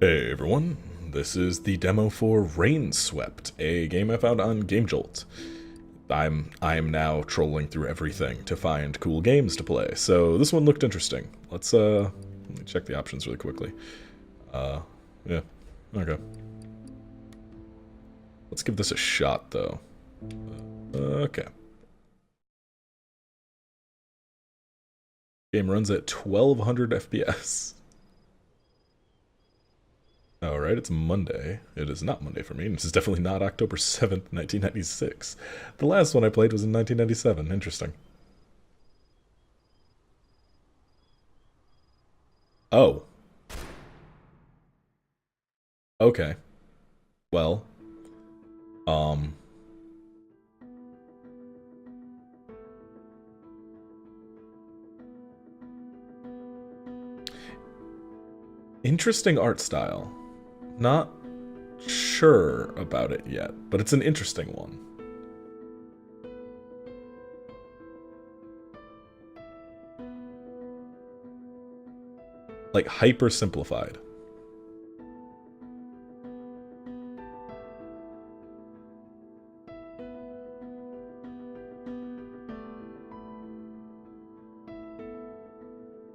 Hey everyone, this is the demo for Rainswept, a game I found on GameJolt. I am now trolling through everything to find cool games to play, so this one looked interesting. Let me check the options really quickly. Yeah, okay. Let's give this a shot though. Okay. Game runs at 1200 FPS. Alright, it's Monday. It is not Monday for me. This is definitely not October 7th, 1996. The last one I played was in 1997. Interesting. Oh. Okay. Well. Um. Interesting art style. Not sure about it yet, but it's an interesting one. Like, hyper simplified.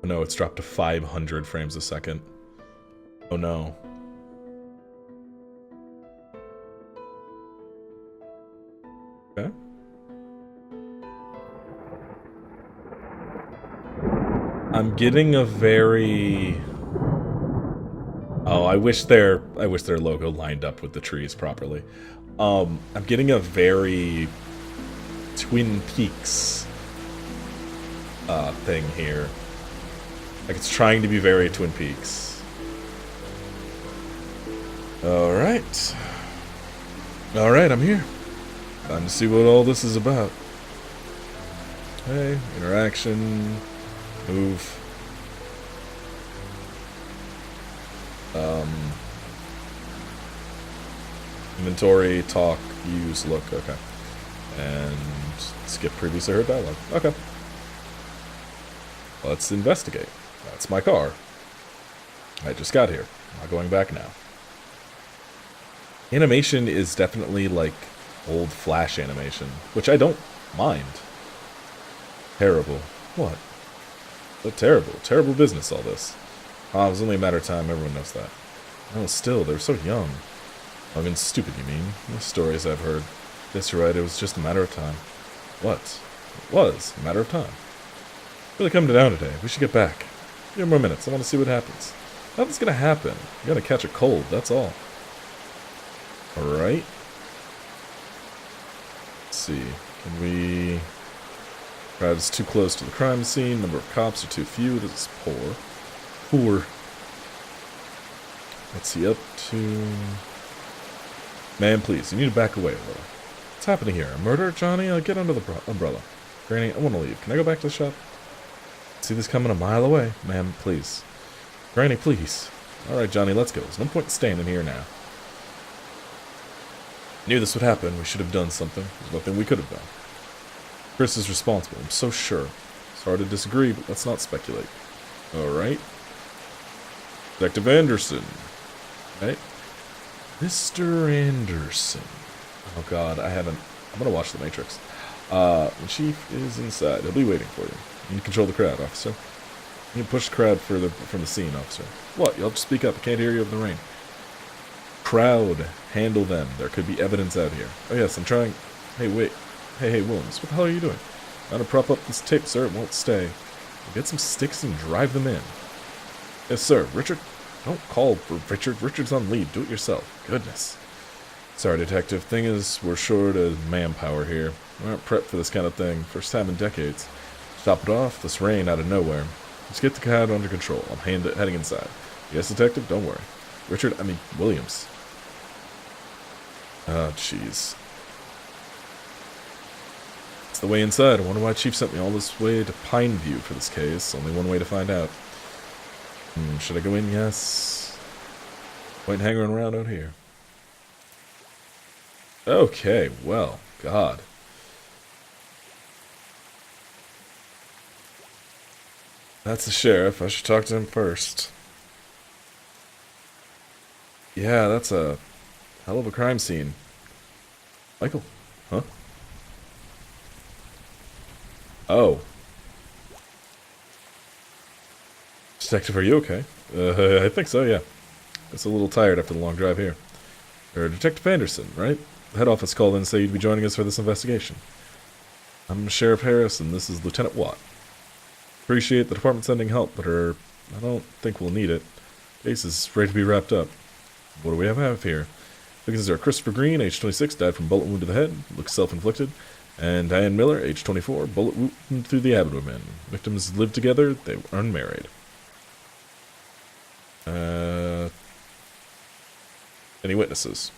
Oh no, it's dropped to 500 frames a second. Oh no. Okay. I'm getting a very... Oh, I wish their logo lined up with the trees properly. I'm getting a very Twin Peaks thing here. Like, it's trying to be very Twin Peaks. Alright. Alright, I'm here. Time to see what all this is about. Okay, interaction, move. Inventory, talk, use, look, okay. And skip previously heard dialogue. Okay. Let's investigate. That's my car. I just got here. I'm not going back now. Animation is definitely like old Flash animation, which I don't mind. Terrible. What? So terrible business, all this. Ah, it was only a matter of time, everyone knows that. Oh, still, they're so young. I mean, stupid, you mean? The stories I've heard. Yes, you're right, it was just a matter of time. What? It was a matter of time. Really coming down today. We should get back. A few more minutes, I want to see what happens. Nothing's gonna happen. You're gonna catch a cold, that's all. Alright. Let's see. Can we... Crowd is too close to the crime scene. Number of cops are too few. This is poor. Poor. What's he up to? Man, please, you need to back away a little. What's happening here? A murder, Johnny? Get under the umbrella. Granny, I want to leave. Can I go back to the shop? See this coming a mile away. Ma'am, please. Granny, please. Alright, Johnny, let's go. There's no point in staying in here now. Knew this would happen. We should have done something. There's nothing we could have done. Chris is responsible, I'm so sure. Sorry to disagree, but let's not speculate. Alright. Detective Anderson. Right? Mr. Anderson. Oh god, I'm gonna watch The Matrix. The chief is inside. He'll be waiting for you. You need to control the crowd, officer. You need to push the crowd further from the scene, officer. What? You'll have to speak up. I can't hear you over the rain. Crowd. Handle them. There could be evidence out here. Oh yes, I'm trying... Hey, wait. Hey, Williams, what the hell are you doing? Trying to prop up this tape, sir. It won't stay. We'll get some sticks and drive them in. Yes, sir. Richard? Don't call for Richard. Richard's on leave. Do it yourself. Goodness. Sorry, detective. Thing is, we're short of manpower here. We aren't prepped for this kind of thing. First time in decades. Stop it off. This rain out of nowhere. Let's get the crowd under control. I'm heading inside. Yes, detective? Don't worry. Williams. Oh, jeez. The way inside. I wonder why Chief sent me all this way to Pineview for this case. Only one way to find out. Should I go in? Yes. Point hanging around out here. Okay, well, God. That's the sheriff. I should talk to him first. Yeah, that's a hell of a crime scene. Michael? Huh? Oh. Detective, are you okay? I think so, yeah. It's a little tired after the long drive here. You're Detective Anderson, right? The head office called in and said you'd be joining us for this investigation. I'm Sheriff Harris, and this is Lieutenant Watt. Appreciate the department sending help, but I don't think we'll need it. Case is ready to be wrapped up. What do we have here? Victims are Christopher Green, age 26, died from bullet wound to the head, looks self-inflicted, and Diane Miller, age 24, bullet wound through the abdomen. Victims lived together, they were unmarried. Any witnesses?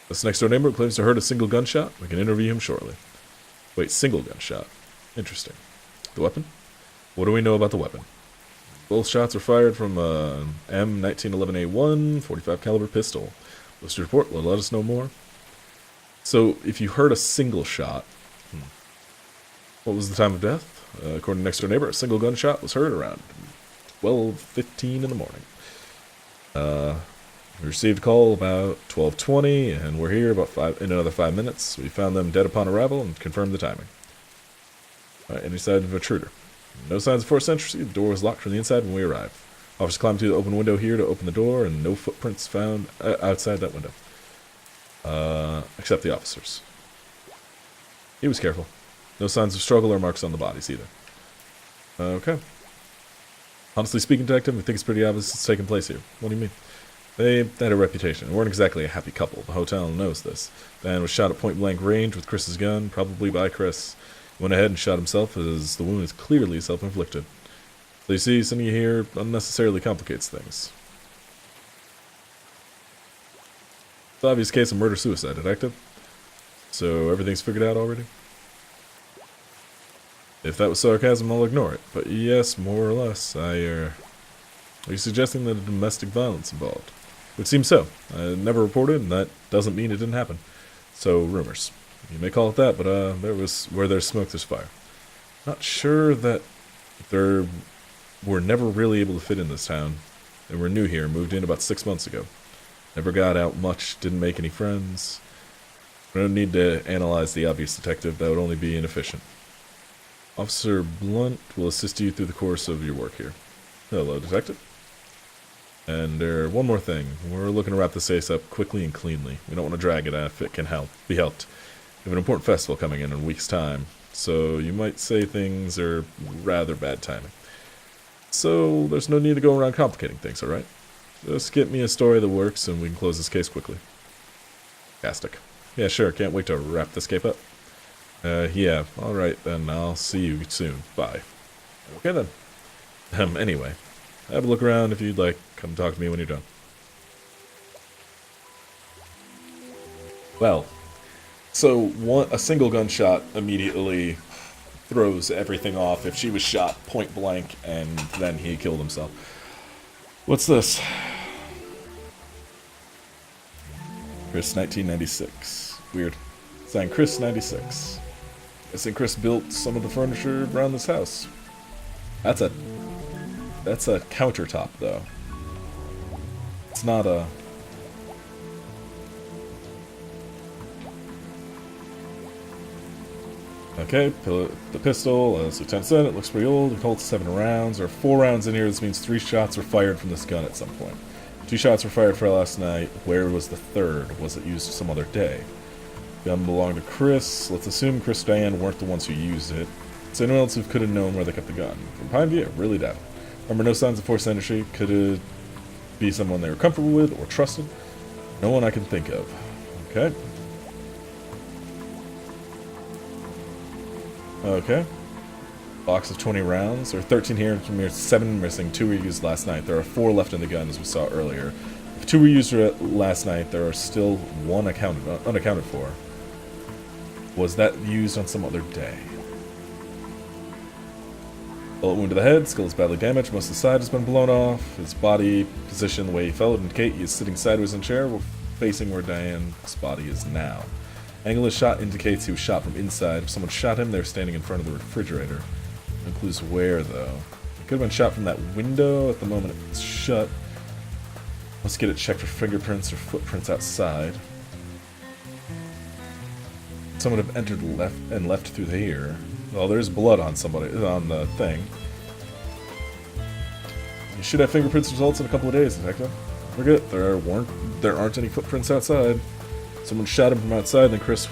This next door neighbor claims to have heard a single gunshot. We can interview him shortly. Wait, single gunshot. Interesting. The weapon? What do we know about the weapon? Both shots were fired from an M1911A1 45 caliber pistol. This report will let us know more. So, if you heard a single shot, what was the time of death? According to next door neighbor, a single gunshot was heard around 12:15 in the morning. We received a call about 12:20, and we're here in another 5 minutes. We found them dead upon arrival and confirmed the timing. Alright, any sign of intruder? No signs of forced entry. The door was locked from the inside when we arrived. Officers climbed through the open window here to open the door, and no footprints found outside that window. Except the officers. He was careful. No signs of struggle or marks on the bodies either. Okay. Honestly speaking, Detective, I think it's pretty obvious it's taking place here. What do you mean? They had a reputation. They weren't exactly a happy couple. The hotel knows this. The man was shot at point-blank range with Chris's gun, probably by Chris. He went ahead and shot himself, as the wound is clearly self-inflicted. So you see, sending you here unnecessarily complicates things. It's an obvious case of murder-suicide, Detective. So everything's figured out already? If that was sarcasm, I'll ignore it. But yes, more or less, are you suggesting that a domestic violence involved? It would seem so. I never reported, and that doesn't mean it didn't happen. So, rumors. You may call it that, but where there's smoke, there's fire. Not sure that they were never really able to fit in this town. They were new here, moved in about 6 months ago. Never got out much, didn't make any friends. We don't need to analyze the obvious, Detective. That would only be inefficient. Officer Blunt will assist you through the course of your work here. Hello, Detective. And one more thing. We're looking to wrap this case up quickly and cleanly. We don't want to drag it out if it can be helped. We have an important festival coming in a week's time, so you might say things are rather bad timing. So there's no need to go around complicating things, alright? Just get me a story that works and we can close this case quickly. Fantastic. Yeah, sure, can't wait to wrap this case up. Yeah, alright then, I'll see you soon. Bye. Okay then. Anyway, have a look around if you'd like. Come talk to me when you're done. Well, so a single gunshot immediately throws everything off. If she was shot point blank and then he killed himself. What's this? Chris 1996. Weird. Signed Chris 96. I think Chris built some of the furniture around this house. That's a countertop though. It's not a... Okay, the pistol, as Lieutenant said, it looks pretty old. It holds 7 rounds. There are 4 rounds in here. This means 3 shots were fired from this gun at some point. 2 shots were fired for last night. Where was the 3rd? Was it used some other day? Gun belonged to Chris. Let's assume Chris and Diane weren't the ones who used it. So anyone else who could have known where they kept the gun? From Pine View, really doubt. Remember, no signs of forced entry. Could it be someone they were comfortable with or trusted? No one I can think of. Okay. Okay. Box of 20 rounds. There are 13 here, and 7 missing. 2 were used last night. There are 4 left in the gun, as we saw earlier. If 2 were used last night, there are still 1 unaccounted for. Was that used on some other day? Bullet wound to the head. Skull is badly damaged. Most of the side has been blown off. His body position, the way he fell, would indicate he is sitting sideways in a chair, facing where Diane's body is now. Angle of shot indicates he was shot from inside. If someone shot him, they were standing in front of the refrigerator. No clues where, though. He could have been shot from that window at the moment it's shut. Let's get it checked for fingerprints or footprints outside. Someone have entered left through here. Well, there's blood on somebody on the thing. You should have fingerprints results in a couple of days, Detective. Forget there aren't any footprints outside. Someone shot him from outside, then Chris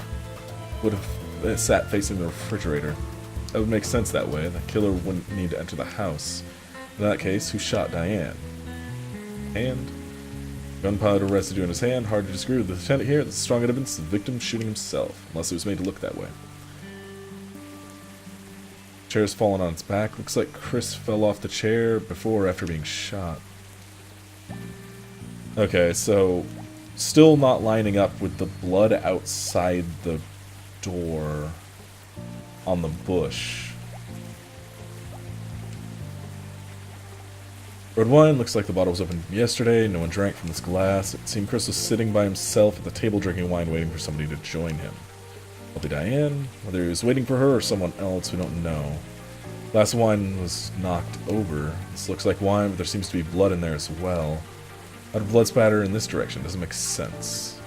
would have sat facing the refrigerator. That would make sense that way. The killer wouldn't need to enter the house. In that case, who shot Diane? And gunpowder residue in his hand. Hard to disagree with the lieutenant here. That's strong evidence of the victim shooting himself, unless it was made to look that way. Chair's fallen on its back. Looks like Chris fell off the chair before or after being shot. Okay, so still not lining up with the blood outside the door on the bush. Red wine looks like the bottle was opened yesterday. No one drank from this glass. It seemed Chris was sitting by himself at the table drinking wine, waiting for somebody to join him. Probably Diane. Whether he was waiting for her or someone else, we don't know. Glass of wine was knocked over. This looks like wine, but there seems to be blood in there as well. How did blood spatter in this direction? Doesn't make sense.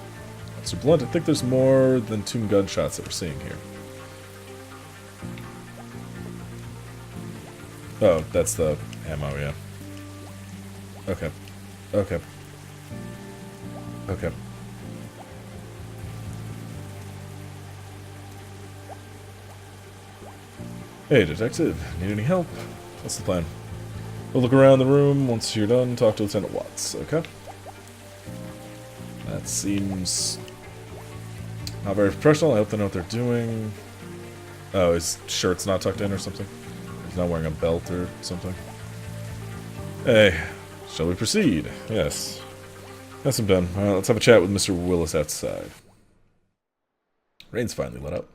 Officer Blunt, I think there's more than 2 gunshots that we're seeing here. Oh, that's the ammo, yeah. Okay. Okay. Okay. Hey, detective. Need any help? What's the plan? We'll look around the room. Once you're done, talk to Lieutenant Watts, okay? That seems not very professional. I hope they know what they're doing. Oh, his shirt's not tucked in or something? He's not wearing a belt or something? Hey, shall we proceed? Yes. Yes, I'm done. Let's have a chat with Mr. Willis outside. Rain's finally let up.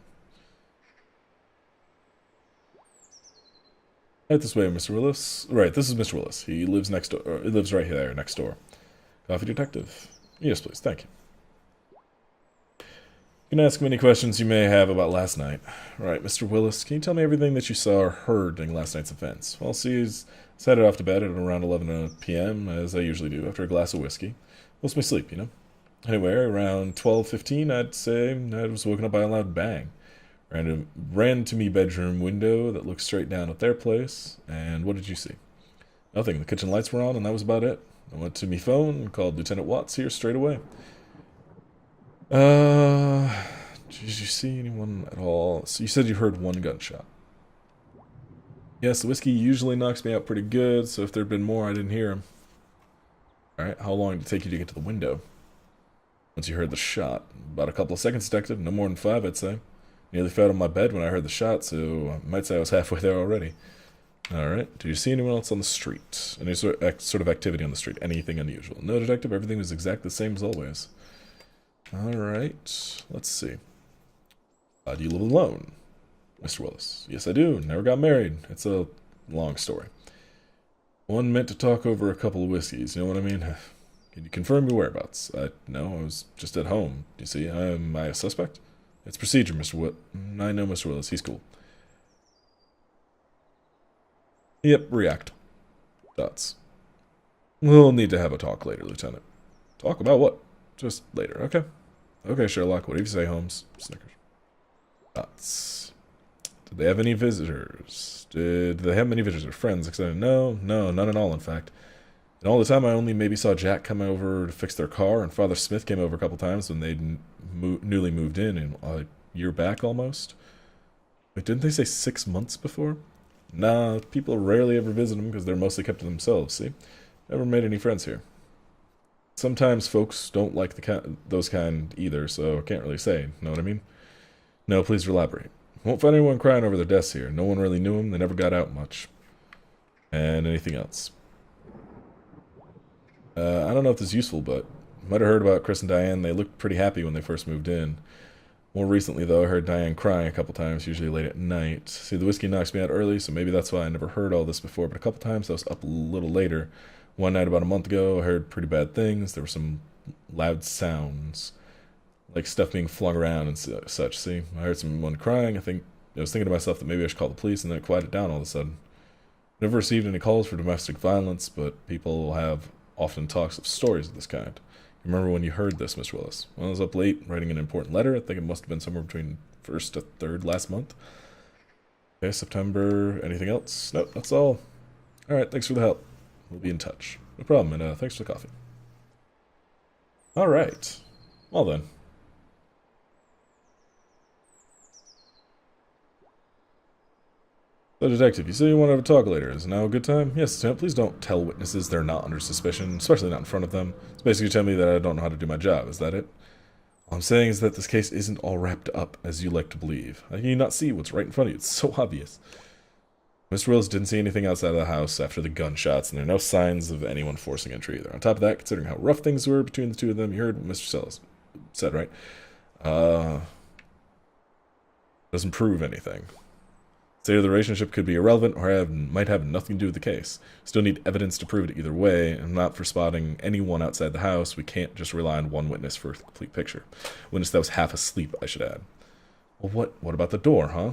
Right this way, Mr. Willis. Right, this is Mr. Willis. He lives next door. Or he lives right here, next door. Coffee detective. Yes, please. Thank you. You can ask me any questions you may have about last night. Right, Mr. Willis, can you tell me everything that you saw or heard during last night's events? Well, see, he's headed off to bed at around 11 p.m., as I usually do, after a glass of whiskey. Most of my sleep, you know. Anyway, around 12:15, I'd say, I was woken up by a loud bang. Ran to me bedroom window that looked straight down at their place, and what did you see? Nothing. The kitchen lights were on, and that was about it. I went to me phone and called Lieutenant Watts here straight away. Did you see anyone at all? So you said you heard 1 gunshot. Yes, the whiskey usually knocks me out pretty good, so if there'd been more, I didn't hear him. Alright, how long did it take you to get to the window? Once you heard the shot. About a couple of seconds, detective. No more than 5, I'd say. Nearly fell out of my bed when I heard the shot, so I might say I was halfway there already. Alright, did you see anyone else on the street? Any sort of activity on the street? Anything unusual? No, detective, everything was exactly the same as always. Alright, let's see. Do you live alone, Mr. Willis? Yes, I do. Never got married. It's a long story. One meant to talk over a couple of whiskeys, you know what I mean? Can you confirm your whereabouts? No, I was just at home. Do you see? Am I a suspect? It's procedure, Mr. I know Mr. Willis. He's cool. Yep, react. Dots. We'll need to have a talk later, Lieutenant. Talk about what? Just later, okay? Okay, Sherlock. What do you say, Holmes? Snickers. Dots. Did they have any visitors? Did they have many visitors? Friends? Except no, none at all, in fact. And all the time I only maybe saw Jack come over to fix their car, and Father Smith came over a couple times when they'd newly moved in a year back almost. Wait, didn't they say 6 months before? Nah, people rarely ever visit them because they're mostly kept to themselves, see? Never made any friends here. Sometimes folks don't like those kind either, so I can't really say, know what I mean? No, please elaborate. Won't find anyone crying over their deaths here. No one really knew them, they never got out much. And anything else? I don't know if this is useful, but might have heard about Chris and Diane. They looked pretty happy when they first moved in. More recently, though, I heard Diane crying a couple times, usually late at night. See, the whiskey knocks me out early, so maybe that's why I never heard all this before, but a couple times I was up a little later. One night about a month ago, I heard pretty bad things. There were some loud sounds, like stuff being flung around and such, see? I heard someone crying. I was thinking to myself that maybe I should call the police, and then it quieted down all of a sudden. Never received any calls for domestic violence, but people have often talks of stories of this kind. You remember when you heard this, Mr. Willis? Well, I was up late writing an important letter. I think it must have been somewhere between 1st to 3rd last month. Okay, September. Anything else? Nope, that's all. Alright, thanks for the help. We'll be in touch. No problem, and thanks for the coffee. Alright. Well then. So, Detective, you say you want to have a talk later. Is now a good time? Yes, Lieutenant. Please don't tell witnesses they're not under suspicion, especially not in front of them. It's basically telling me that I don't know how to do my job. Is that it? All I'm saying is that this case isn't all wrapped up as you like to believe. How can you not see what's right in front of you? It's so obvious. Mr. Willis didn't see anything outside of the house after the gunshots, and there are no signs of anyone forcing entry either. On top of that, considering how rough things were between the two of them, you heard what Mr. Sells said, right? Doesn't prove anything. Say the relationship could be irrelevant or might have nothing to do with the case. Still need evidence to prove it either way, and not for spotting anyone outside the house. We can't just rely on one witness for a complete picture. Witness that was half asleep, I should add. Well, what about the door, huh?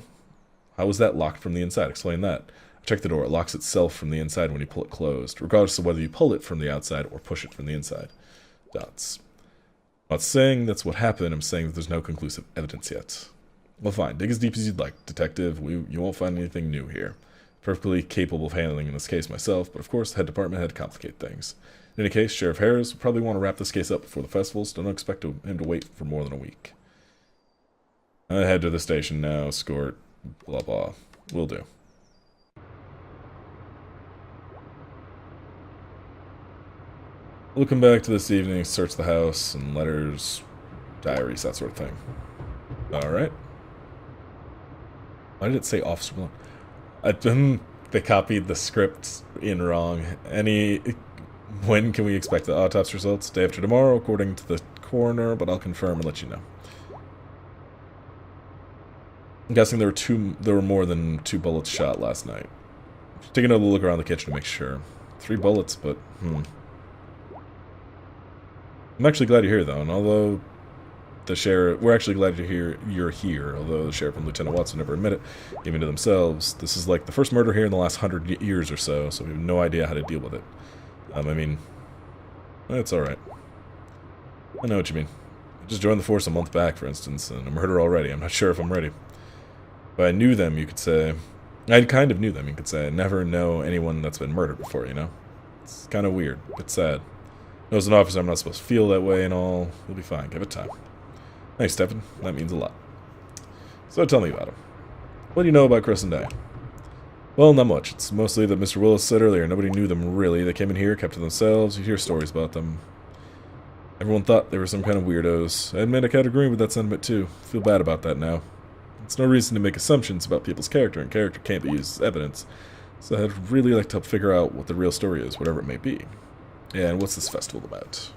How was that locked from the inside? Explain that. I checked the door. It locks itself from the inside when you pull it closed, regardless of whether you pull it from the outside or push it from the inside. Dots. I'm not saying that's what happened. I'm saying that there's no conclusive evidence yet. Well, fine. Dig as deep as you'd like, Detective. You won't find anything new here. Perfectly capable of handling in this case myself, but of course the head department had to complicate things. In any case, Sheriff Harris would probably want to wrap this case up before the festival, so don't expect him to wait for more than a week. I head to the station now, escort, blah blah. Will do. We'll come back to this evening, search the house, and letters, diaries, that sort of thing. Alright. Why did it say Officer Malone? They copied the script in wrong. When can we expect the autopsy results? Day after tomorrow, according to the coroner, but I'll confirm and let you know. I'm guessing there were more than 2 bullets shot last night. Just take another look around the kitchen to make sure. 3 bullets, but I'm actually glad you're here, though, and although we're actually glad you're here, although the sheriff and Lieutenant Watson never admit it, even to themselves. This is like the first murder here in the last 100 years or so, so we have no idea how to deal with it. I mean, it's alright. I know what you mean. I just joined the force a month back, for instance, and a murder already. I'm not sure if I'm ready. If I knew them, you could say... I kind of knew them, you could say. I never know anyone that's been murdered before, you know? It's kind of weird. It's sad. As an officer, I'm not supposed to feel that way and all. We'll be fine. Give it time. Thanks, Stephen. That means a lot. So tell me about him. What do you know about Chris and Diane? Well, not much. It's mostly that Mr. Willis said earlier. Nobody knew them, really. They came in here, kept to themselves. You hear stories about them. Everyone thought they were some kind of weirdos. I admit I kind of agree with that sentiment, too. I feel bad about that now. It's no reason to make assumptions about people's character, and character can't be used as evidence. So I'd really like to help figure out what the real story is, whatever it may be. And what's this festival about?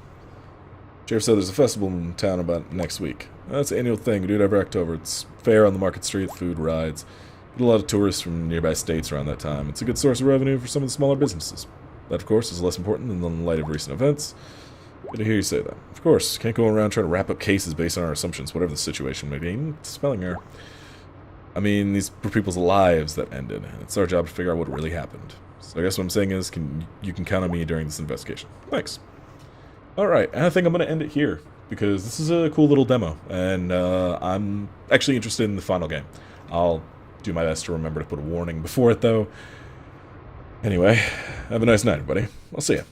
Sheriff said there's a festival in town about next week. That's an annual thing. We do it every October. It's fair on the market street, food, rides. Get a lot of tourists from nearby states around that time. It's a good source of revenue for some of the smaller businesses. That, of course, is less important in the light of recent events. Good to hear you say that. Of course, can't go around trying to wrap up cases based on our assumptions, whatever the situation may be. Spelling error. I mean, these were people's lives that ended, and it's our job to figure out what really happened. So I guess what I'm saying is, you can count on me during this investigation. Thanks. Alright, and I think I'm going to end it here, because this is a cool little demo, and I'm actually interested in the final game. I'll do my best to remember to put a warning before it, though. Anyway, have a nice night, everybody. I'll see ya.